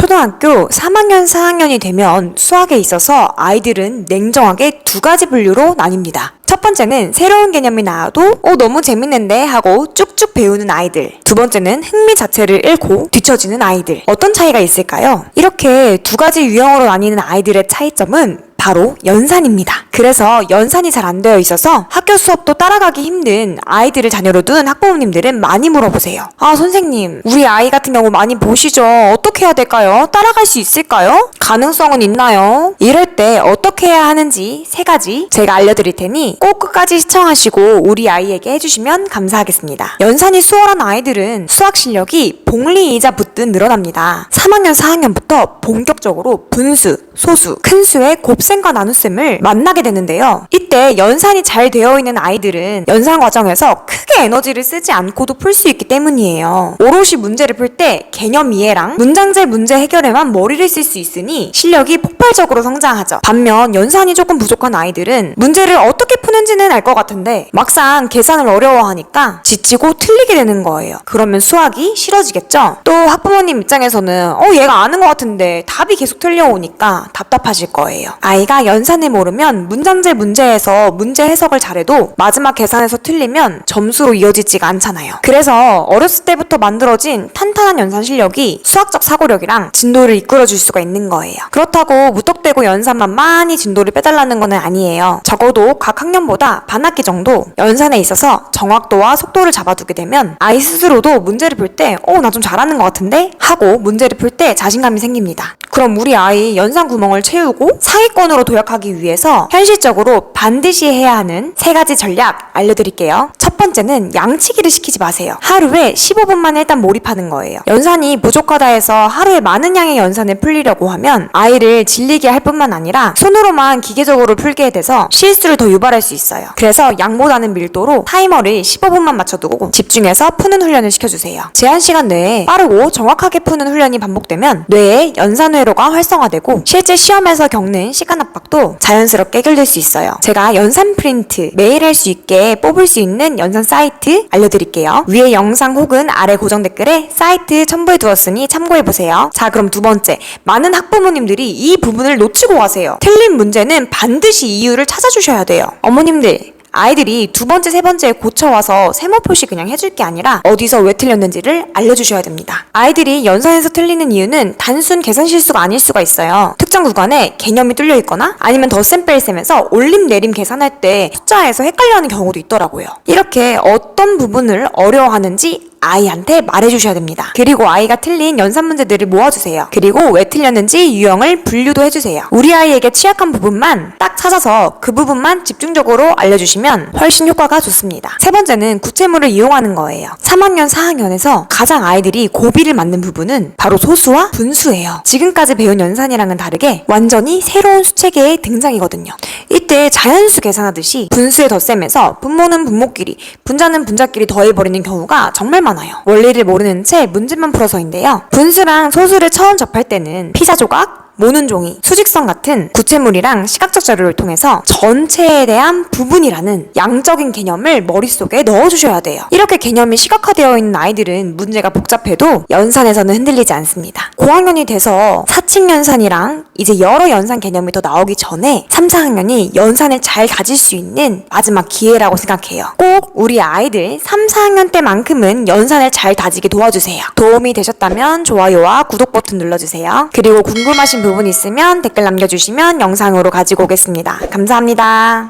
초등학교 3학년, 4학년이 되면 수학에 있어서 아이들은 냉정하게 두 가지 분류로 나뉩니다. 첫 번째는 새로운 개념이 나와도 너무 재밌는데 하고 쭉쭉 배우는 아이들. 두 번째는 흥미 자체를 잃고 뒤처지는 아이들. 어떤 차이가 있을까요? 이렇게 두 가지 유형으로 나뉘는 아이들의 차이점은 바로 연산입니다. 그래서 연산이 잘 안 되어 있어서 학교 수업도 따라가기 힘든 아이들을 자녀로 둔 학부모님들은 많이 물어보세요. 선생님, 우리 아이 같은 경우 많이 보시죠? 어떻게 해야 될까요? 따라갈 수 있을까요? 가능성은 있나요? 이럴 때 어떻게 해야 하는지 세 가지 제가 알려드릴 테니 꼭 끝까지 시청하시고 우리 아이에게 해주시면 감사하겠습니다. 연산이 수월한 아이들은 수학 실력이 복리이자 붙듯 늘어납니다. 3학년, 4학년부터 본격적으로 분수, 소수, 큰수의 곱셈과 나눗셈을 만나게 되는데요. 이때 연산이 잘 되어 있는 아이들은 연산 과정에서 크게 에너지를 쓰지 않고도 풀 수 있기 때문이에요. 오롯이 문제를 풀 때 개념 이해랑 문장제 문제 해결에만 머리를 쓸 수 있으니 실력이 폭발적으로 성장하죠. 반면 연산이 조금 부족한 아이들은 문제를 어떻게 푸는지는 알 것 같은데 막상 계산을 어려워하니까 지치고 틀리게 되는 거예요. 그러면 수학이 싫어지겠죠? 또 학부모님 입장에서는 얘가 아는 것 같은데 답이 계속 틀려오니까 답답하실 거예요. 아이가 연산을 모르면 문장제 문제에서 문제 해석을 잘해도 마지막 계산에서 틀리면 점수로 이어지지가 않잖아요. 그래서 어렸을 때부터 만들어진 탄탄한 연산 실력이 수학적 사고력이랑 진도를 이끌어줄 수가 있는 거예요. 그렇다고 무턱대고 연산만 많이 진도를 빼달라는 건 아니에요. 적어도 각 학년보다 반 학기 정도 연산에 있어서 정확도와 속도를 잡아두게 되면 아이 스스로도 문제를 풀 때 나 좀 잘하는 것 같은데? 하고 문제를 풀 때 자신감이 생깁니다. 그럼 우리 아이 연산 구멍을 채우고 상위권으로 도약하기 위해서 현실적으로 반드시 해야 하는 세 가지 전략 알려드릴게요. 첫 번째는 양치기를 시키지 마세요. 하루에 15분만 일단 몰입하는 거예요. 연산이 부족하다 해서 하루에 많은 양의 연산을 풀리려고 하면 아이를 질리게 할 뿐만 아니라 손으로만 기계적으로 풀게 돼서 실수를 더 유발할 수 있어요. 그래서 양보다는 밀도로 타이머를 15분만 맞춰두고 집중해서 푸는 훈련을 시켜주세요. 제한 시간 내에 빠르고 정확하게 푸는 훈련이 반복되면 뇌에 연산회로가 활성화되고 실제 시험에서 겪는 시간 압박도 자연스럽게 해결될 수 있어요. 제가 연산 프린트 매일 할 수 있게 뽑을 수 있는 연산 사이트 알려드릴게요. 위에 영상 혹은 아래 고정 댓글에 사이트 첨부해 두었으니 참고해보세요. 자, 그럼 두 번째, 많은 학부모님들이 이 부분을 놓치고 가세요. 틀린 문제는 반드시 이유를 찾아주셔야 돼요. 어머님들, 아이들이 두 번째, 세 번째에 고쳐와서 세모표시 그냥 해줄 게 아니라 어디서 왜 틀렸는지를 알려주셔야 됩니다. 아이들이 연산에서 틀리는 이유는 단순 계산 실수가 아닐 수가 있어요. 특정 구간에 개념이 뚫려 있거나 아니면 덧셈 뺄셈에서 올림 내림 계산할 때 숫자에서 헷갈려하는 경우도 있더라고요. 이렇게 어떤 부분을 어려워하는지 아이한테 말해주셔야 됩니다. 그리고 아이가 틀린 연산 문제들을 모아주세요. 그리고 왜 틀렸는지 유형을 분류도 해주세요. 우리 아이에게 취약한 부분만 딱 찾아서 그 부분만 집중적으로 알려주시면 훨씬 효과가 좋습니다. 세 번째는 구체물을 이용하는 거예요. 3학년, 4학년에서 가장 아이들이 고비를 맞는 부분은 바로 소수와 분수예요. 지금까지 배운 연산이랑은 다르게 완전히 새로운 수체계의 등장이거든요. 이때 자연수 계산하듯이 분수의 덧셈에서 분모는 분모끼리, 분자는 분자끼리 더해버리는 경우가 정말 많아요. 원리를 모르는 채 문제만 풀어서인데요. 분수랑 소수를 처음 접할 때는 피자 조각, 모는 종이, 수직선 같은 구체물이랑 시각적 자료를 통해서 전체에 대한 부분이라는 양적인 개념을 머릿속에 넣어주셔야 돼요. 이렇게 개념이 시각화되어 있는 아이들은 문제가 복잡해도 연산에서는 흔들리지 않습니다. 고학년이 돼서 사칙 연산이랑 이제 여러 연산 개념이 더 나오기 전에 3, 4학년이 연산을 잘 가질 수 있는 마지막 기회라고 생각해요. 꼭 우리 아이들 3, 4학년 때만큼은 연산을 잘 다지게 도와주세요. 도움이 되셨다면 좋아요와 구독 버튼 눌러주세요. 그리고 궁금하신 부분 있으면 댓글 남겨주시면 영상으로 가지고 오겠습니다. 감사합니다.